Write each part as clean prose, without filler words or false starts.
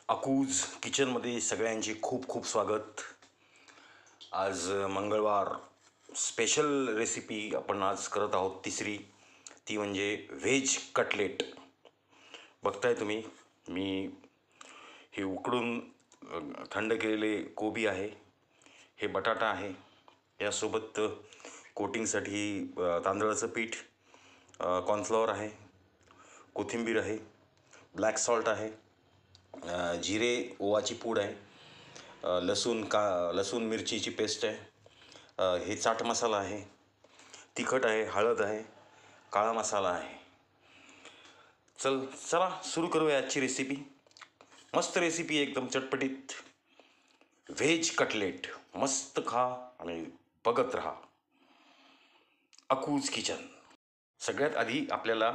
अकूज किचनमध्ये सगळ्यांचे खूप खूप स्वागत. आज मंगळवार स्पेशल रेसिपी आपण आज करत आहोत तिसरी, ती म्हणजे व्हेज कटलेट. बघताय तुम्ही, मी हे उकडून थंड केलेले कोबी आहे, हे बटाटा आहे, यासोबत कोटिंगसाठी तांदळाचं पीठ, कॉर्नफ्लॉवर आहे, कोथिंबीर आहे, ब्लॅक सॉल्ट आहे, जिरे ओवाची पूड आहे, लसूण मिरचीची पेस्ट आहे, हे चाट मसाला आहे, तिखट आहे, हळद आहे, काळा मसाला आहे. चला सुरू करूया आजची रेसिपी. मस्त रेसिपी, एकदम चटपटीत व्हेज कटलेट. मस्त खा आणि बघत राहा अकूज किचन. सगळ्यात आधी आपल्याला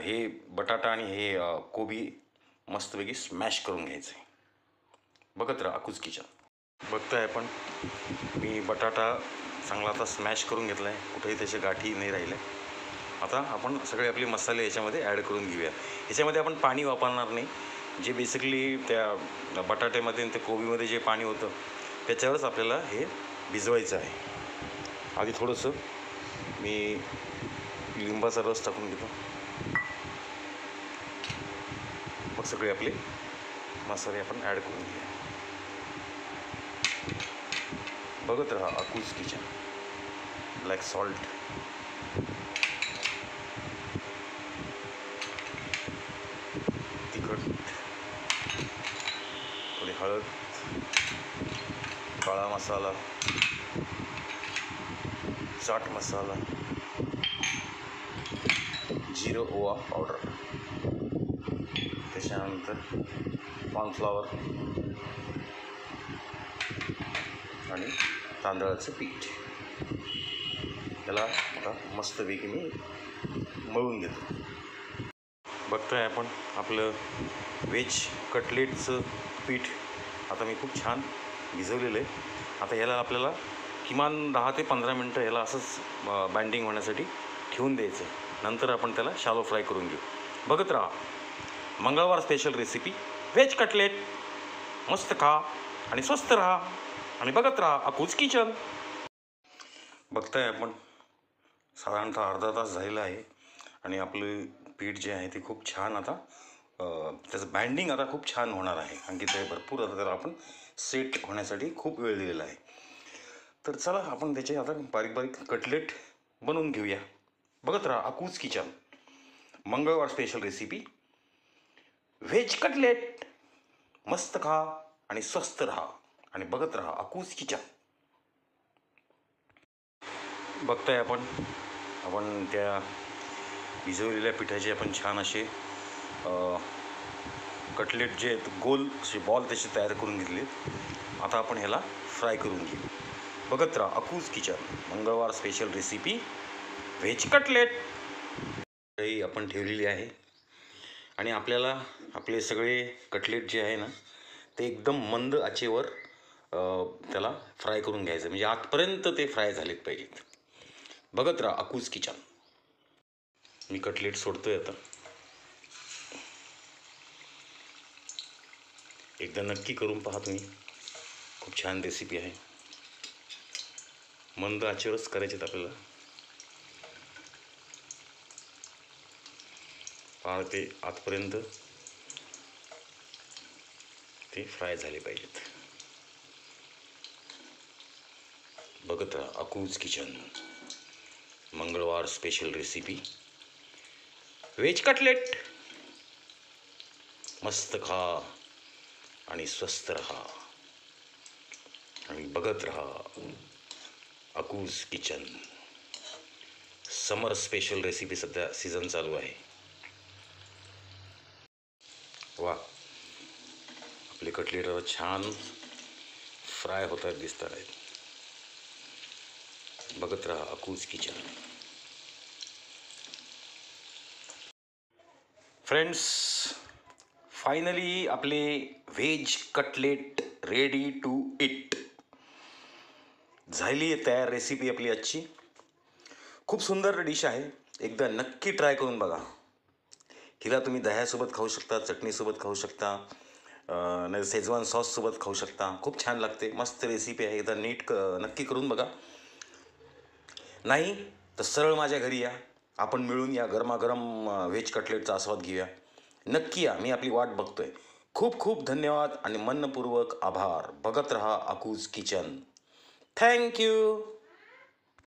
हे बटाटा आणि हे कोबी मस्तपैकी स्मॅश करून घ्यायचं आहे. बघत राहा अकूज किचन. बघताय आपण, मी बटाटा चांगला आता स्मॅश करून घेतला आहे, कुठेही त्याचे गाठी नाही राहिले. आता आपण सगळे आपले मसाले याच्यामध्ये ॲड करून घेऊया. याच्यामध्ये आपण पाणी वापरणार नाही. जे बेसिकली त्या बटाट्यामध्ये आणि त्या कोबीमध्ये जे पाणी होतं त्याच्यावरच आपल्याला हे भिजवायचं आहे. आधी थोडंसं मी लिंबाचा रस टाकून घेतो. मग सगळे आपले मसाले आपण ॲड करून घेऊया. बघत राहा अकूज किचन. ब्लॅक सॉल्ट, तिखट, थोडी हळद, काळा मसाला, चाट मसाला, जिरं ओवा पावडर, त्याच्यानंतर कॉर्नफ्लॉवर आणि तांदळाचं पीठ. याला आता मस्तपैकी मी मळून घेतो. बघताय आपण आपलं व्हेज कटलेटचं पीठ आता मी खूप छान भिजवलेलं आहे. आता याला आपल्याला किमान 10 ते 15 मिनटं याला असंच बाइंडिंग होण्यासाठी ठेवून द्यायचं. नंतर आपण त्याला शॅलो फ्राय करून घेऊ. बघत राहा मंगळवार स्पेशल रेसिपी व्हेज कटलेट. मस्त खा आणि स्वस्त राहा आणि बघत राहा अकूज किचन. बघताय आपण साधारणतः अर्धा तास झालेला आहे आणि आपलं पीठ जे आहे ते खूप छान आता त्याचं बाइंडिंग आता खूप छान होणार आहे. आणखी ते भरपूर आता त्याला आपण सेट होण्यासाठी खूप वेळ दिलेला आहे. तर चला आपण त्याचे आता बारीक बारीक कटलेट बनवून घेऊया. बघत राहा अकूज किचन. मंगळवार स्पेशल रेसिपी व्हेज कटलेट. मस्त खा आणि स्वस्त राहा आणि बघत राहा अकूज किचन. बघताय आपण त्या भिजवलेल्या पिठाचे आपण छान असे कटलेट जे आहेत गोल असे बॉल त्याचे तयार करून घेतले. आता आपण ह्याला फ्राय करून घेऊ. बघत राहा अकूज किचन. मंगळवार स्पेशल रेसिपी व्हेज कटलेट आपण ठेवलेली आहे आणि आपल्याला आपले सगळे कटलेट जे आहे ना ते एकदम मंद आचेवर त्याला फ्राय करून घ्यायचं, म्हणजे आतपर्यंत ते फ्राय झालेत पाहिजेत. बघत राहा अकूज किचन. मी कटलेट सोडतोय आता. एकदा नक्की करून पहा तुम्ही, खूप छान रेसिपी आहे. मंद आचेवरच करायचे आपल्याला. पहा ते आतपर्यंत ते फ्राय झाले पाहिजेत. बघत राहा अकूज किचन. मंगळवार स्पेशल रेसिपी व्हेज कटलेट. मस्त खा आणि स्वस्त रहा आणि बघत रहा अकूज किचन. समर स्पेशल रेसिपी सध्या सीझन चालू आहे. वा, आपले कटलेट छान फ्राय होत आहेत, दिसतात आहेत. बघत राहा अकूज किचन. फ्रेंड्स, फायनली आपले veg cutlet ready to eat झाली आहे तयार. रेसिपी आपली आजची खूप सुंदर डिश आहे. एकदा नक्की ट्राय करून बघा. हिला तुम्ही दह्यासोबत खाऊ शकता, चटणीसोबत खाऊ शकता, नाही शेजवान सॉससोबत खाऊ शकता. खूप छान लागते. मस्त रेसिपी आहे. एकदा नीट नक्की करून बघा. नाही तर सरळ माझ्या घरी या. आपण मिळून या गरमागरम व्हेज कटलेटचा आस्वाद घेऊया. नक्की या. मी आपली वाट बघतोय. खूप खूप धन्यवाद आणि मनपूर्वक आभार. बघत रहा अकूज किचन. थँक्यू.